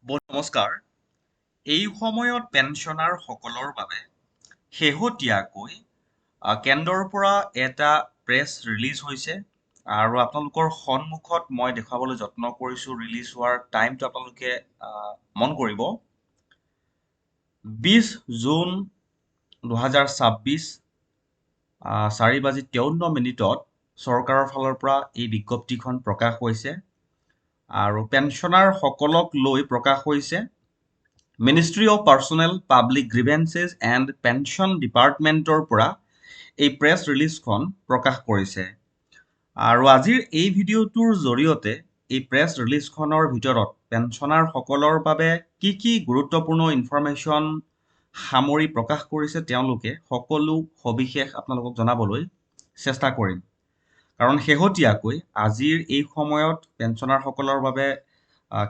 নমস্কাৰ। এই সময়ত পেঞ্চনাৰ সকলৰ বাবে শেহতীয়াকৈ কেন্দ্ৰৰ পৰা এটা প্ৰেছ ৰিলিজ হৈছে আৰু আপোনালোকৰ সন্মুখত মই দেখুৱাবলৈ যত্ন কৰিছোঁ ৰিলিজ হোৱাৰ টাইমটো আপোনালোকে মন কৰিব। 20 জুন 2026 4:53 চৰকাৰৰ ফালৰ পৰা এই বিজ্ঞপ্তিখন প্ৰকাশ হৈছে আৰু পেঞ্চনাৰ সকলক লৈ প্ৰকাশ হৈছে। Ministry of personnel public grievances and pension ডিপাৰ্টমেণ্টৰ পৰা এই প্ৰেছ ৰিলিজখন প্ৰকাশ কৰিছে আৰু আজিৰ এই ভিডিঅ'টোৰ জৰিয়তে এই প্ৰেছ ৰিলিজখনৰ ভিতৰত পেঞ্চনাৰ সকলৰ বাবে কি গুৰুত্বপূৰ্ণ ইনফৰমেশ্যন সামৰি প্ৰকাশ কৰিছে তেওঁলোকে সকলো সবিশেষ আপোনালোকক জনাবলৈ চেষ্টা কৰিম। কাৰণ শেহতীয়াকৈ আজিৰ এই সময়ত পেঞ্চনাৰসকলৰ বাবে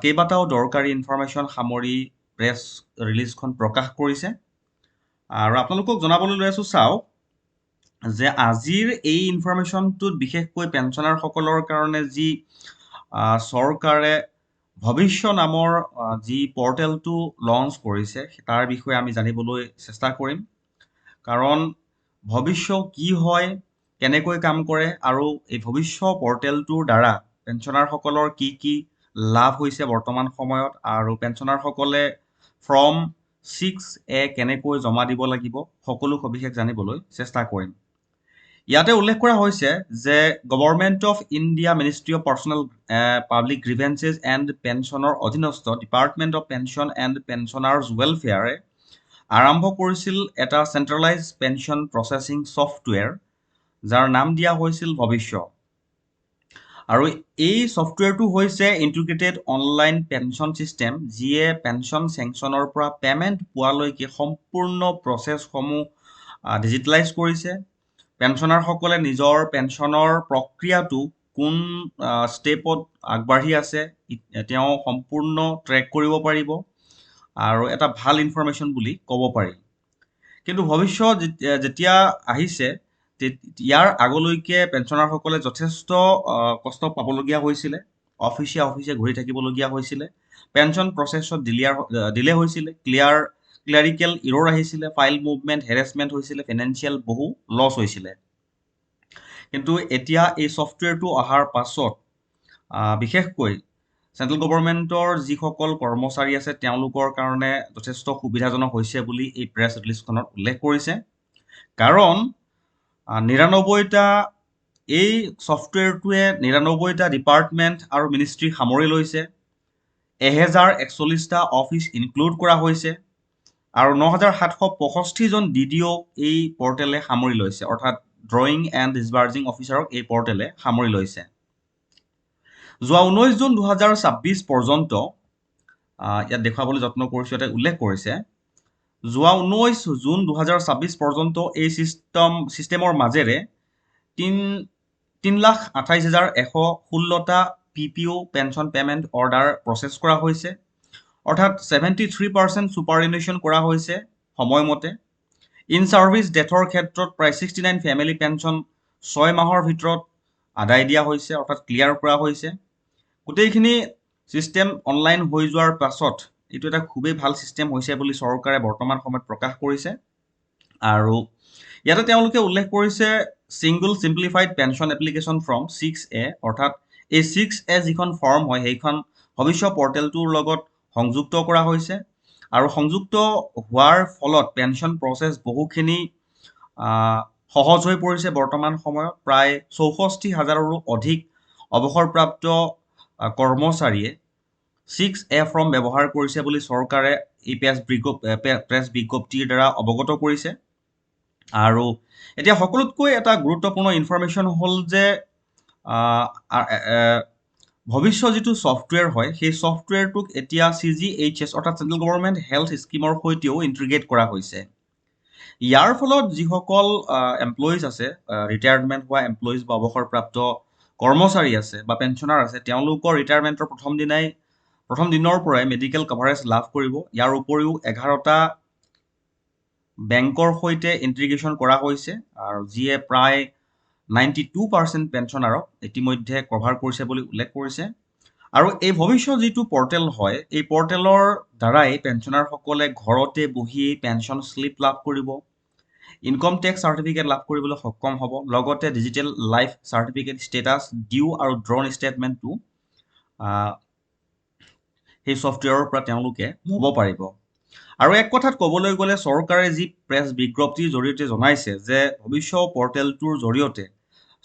কেইবাটাও দৰকাৰী ইনফৰমেশ্যন সামৰি প্ৰেছ ৰিলিজখন প্ৰকাশ কৰিছে আৰু আপোনালোকক জনাবলৈ লৈ আছোঁ। চাওক যে আজিৰ এই ইনফৰমেশ্যনটোত বিশেষকৈ পেঞ্চনাৰসকলৰ কাৰণে যি চৰকাৰে ভৱিষ্য নামৰ যি পৰ্টেলটো লঞ্চ কৰিছে তাৰ বিষয়ে আমি জানিবলৈ চেষ্টা কৰিম। কাৰণ ভৱিষ্য কি হয়, কেনেকৈ কাম কৰে আৰু এই ভৱিষ্য পৰ্টেলটোৰ দ্বাৰা পেঞ্চনাৰসকলৰ কি লাভ হৈছে বৰ্তমান সময়ত আৰু পেঞ্চনাৰসকলে ফৰ্ম 6A কেনেকৈ জমা দিব লাগিব সকলো সবিশেষ জানিবলৈ চেষ্টা কৰিম। ইয়াতে উল্লেখ কৰা হৈছে যে government of India ministry of personnel public grievances and পেঞ্চনৰ অধীনস্থ department of pension and pensioners ৱেলফেয়াৰে আৰম্ভ কৰিছিল এটা চেণ্ট্ৰেলাইজ পেঞ্চন প্ৰচেছিং ছফ্টৱেৰ যাৰ নাম দিয়া হৈছিল ভৱিষ্য। আৰু এই ছফ্টৱেৰটো হৈছে ইণ্টিগ্ৰেটেড অনলাইন পেঞ্চন ছিষ্টেম, যিয়ে পেঞ্চন চেংচনৰ পৰা পে'মেণ্ট পোৱালৈকে সম্পূৰ্ণ প্ৰচেছসমূহ ডিজিটেলাইজ কৰিছে। পেঞ্চনাৰসকলে নিজৰ পেঞ্চনৰ প্ৰক্ৰিয়াটো কোন ষ্টেপত আগবাঢ়ি আছে তেওঁ সম্পূৰ্ণ ট্ৰেক কৰিব পাৰিব আৰু এটা ভাল ইনফৰমেশ্যন বুলি ক'ব পাৰি। কিন্তু ভৱিষ্য যেতিয়া আহিছে ইয়াৰ আগলৈকে পেঞ্চনাৰসকলে যথেষ্ট কষ্ট পাবলগীয়া হৈছিলে, অফিচে ঘূৰি থাকিবলগীয়া হৈছিলে, পেঞ্চন প্ৰচেছত ডিলে হৈছিলে, ক্লিয়াৰিকেল ইৰৰ আহিছিলে, ফাইল মুভমেণ্ট হেৰেছমেণ্ট হৈছিলে, ফিনেন্সিয়েল বহু লছ হৈছিলে। কিন্তু এতিয়া এই ছফ্টৱেৰটো অহাৰ পাছত বিশেষকৈ চেণ্ট্ৰেল গভৰ্ণমেণ্টৰ যিসকল কৰ্মচাৰী আছে তেওঁলোকৰ কাৰণে যথেষ্ট সুবিধাজনক হৈছে বুলি এই প্ৰেছ ৰিলিজখনত উল্লেখ কৰিছে। কাৰণ 99টা এই ছফ্টৱেৰটোৱে 99টা ডিপাৰ্টমেণ্ট আৰু মিনিষ্ট্ৰী সামৰি লৈছে, 1041টা অফিচ ইনক্লুড কৰা হৈছে আৰু 9765জন DDO এই পৰ্টেলে সামৰি লৈছে, অৰ্থাৎ ড্ৰয়িং এণ্ড ডিছবাৰ্জিং অফিচাৰক এই পৰ্টেলে সামৰি লৈছে। যোৱা 19 জুন 2026 পৰ্যন্ত ইয়াত দেখুৱাবলৈ যত্ন কৰিছোঁ, ইয়াতে উল্লেখ কৰিছে যোৱা 19 জুন 2026 পৰ্যন্ত এই ছিষ্টেমৰ মাজেৰে 3,28,116টা PPO pension payment order process কৰা হৈছে, অৰ্থাৎ 73% ছুপাৰএনুৱেশ্যন কৰা হৈছে সময়মতে। ইন ছাৰ্ভিচ ডেথৰ ক্ষেত্ৰত প্ৰায় 69 ফেমিলি পেঞ্চন 6 মাহৰ ভিতৰত আদায় দিয়া হৈছে, অৰ্থাৎ ক্লিয়াৰ কৰা হৈছে। গোটেইখিনি ছিষ্টেম অনলাইন হৈ যোৱাৰ পাছত এইটো এটা খুবেই ভাল ছিষ্টেম হৈছে বুলি চৰকাৰে বৰ্তমান সময়ত প্ৰকাশ কৰিছে। আৰু ইয়াতে তেওঁলোকে উল্লেখ কৰিছে single simplified pension application form 6A, অৰ্থাৎ এই 6A যিখন ফৰ্ম হয় সেইখন ভৱিষ্য পৰ্টেলটোৰ লগত সংযুক্ত কৰা হৈছে আৰু সংযুক্ত হোৱাৰ ফলত পেঞ্চন প্ৰচেছ বহুখিনি সহজ হৈ পৰিছে। বৰ্তমান সময়ত প্ৰায় 64,000ৰো অধিক অৱসৰপ্ৰাপ্ত কৰ্মচাৰীয়ে 6A ফৰ্ম ব্যৱহাৰ কৰিছে বুলি চৰকাৰে এই প্ৰেছ বিজ্ঞপ্তিৰ দ্বাৰা অৱগত কৰিছে। আৰু এতিয়া সকলোতকৈ এটা গুৰুত্বপূৰ্ণ ইনফৰমেশ্যন হ'ল যে ভৱিষ্য যিটো ছফ্টৱেৰ হয় সেই ছফ্টৱেৰটোক এতিয়া CGHS অৰ্থাৎ চেণ্ট্ৰেল গভৰ্ণমেণ্ট হেল্থ স্কিমৰ সৈতেও ইণ্টিগ্ৰেট কৰা হৈছে। ইয়াৰ ফলত যিসকল এমপ্লয়িজ আছে, ৰিটায়াৰমেণ্ট হোৱা এমপ্লয়িজ বা অৱসৰপ্ৰাপ্ত কৰ্মচাৰী আছে বা পেঞ্চনাৰ আছে, তেওঁলোকৰ ৰিটায়াৰমেণ্টৰ প্ৰথম দিনৰ পৰাই মেডিকেল কভাৰেজ লাভ কৰিব। ইয়াৰ উপৰিও 11টা বেংকৰ সৈতে ইণ্টিগ্ৰেশ্যন কৰা হৈছে আৰু যিয়ে প্ৰায় 92% পেঞ্চনাৰক ইতিমধ্যে কভাৰ কৰিছে বুলি উল্লেখ কৰিছে। আৰু এই ভৱিষ্যত যিটো পৰ্টেল হয় এই পৰ্টেলৰ দ্বাৰাই পেঞ্চনাৰসকলে ঘৰতে বহি পেঞ্চন শ্লিপ লাভ কৰিব, ইনকম টেক্স চাৰ্টিফিকেট লাভ কৰিবলৈ সক্ষম হ'ব, লগতে ডিজিটেল লাইফ চাৰ্টিফিকেট ষ্টেটাছ ডিউ আৰু ড্ৰন ষ্টেটমেণ্টটো সেই ছফ্টৱেৰৰ পৰা তেওঁলোকে ল'ব পাৰিব। আৰু এক কথাত ক'বলৈ গ'লে চৰকাৰে যি প্ৰেছ বিজ্ঞপ্তিৰ জৰিয়তে জনাইছে যে ভৱিষ্যত পৰ্টেলটোৰ জৰিয়তে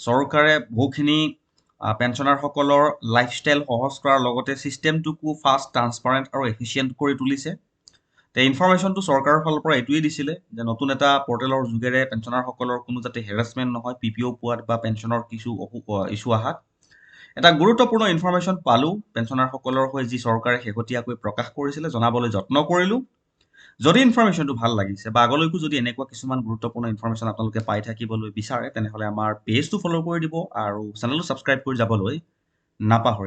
চৰকাৰে বহুখিনি পেঞ্চনাৰসকলৰ লাইফষ্টাইল সহজ কৰাৰ লগতে ছিষ্টেমটোকো ফাষ্ট, ট্ৰান্সপাৰেণ্ট আৰু এফিচিয়েণ্ট কৰি তুলিছে। ইনফৰমেশ্যনটো চৰকাৰৰ ফালৰ পৰা এইটোৱেই দিছিলে যে নতুন এটা পৰ্টেলৰ যোগেৰে পেঞ্চনাৰসকলৰ কোনো যাতে হেৰাছমেণ্ট নহয় PPO পোৱাত বা পেঞ্চনৰ কিছু ইছ্যু অহাত। এটা গুৰুত্বপূৰ্ণ ইনফৰমেশ্যন পালোঁ পেঞ্চনাৰসকলৰ হৈ যি চৰকাৰে শেহতীয়াকৈ প্ৰকাশ কৰিছিলে, জনাবলৈ যত্ন কৰিলোঁ। যদি ইনফৰমেশ্যনটো ভাল লাগিছে বা আগলৈকো যদি এনেকুৱা কিছুমান গুৰুত্বপূৰ্ণ ইনফৰমেশ্যন আপোনালোকে পাই থাকিবলৈ বিচাৰে তেনেহ'লে আমাৰ পেজটো ফ'ল' কৰি দিব আৰু চেনেলটো ছাবস্ক্ৰাইব কৰি যাবলৈ নাপাহৰিব।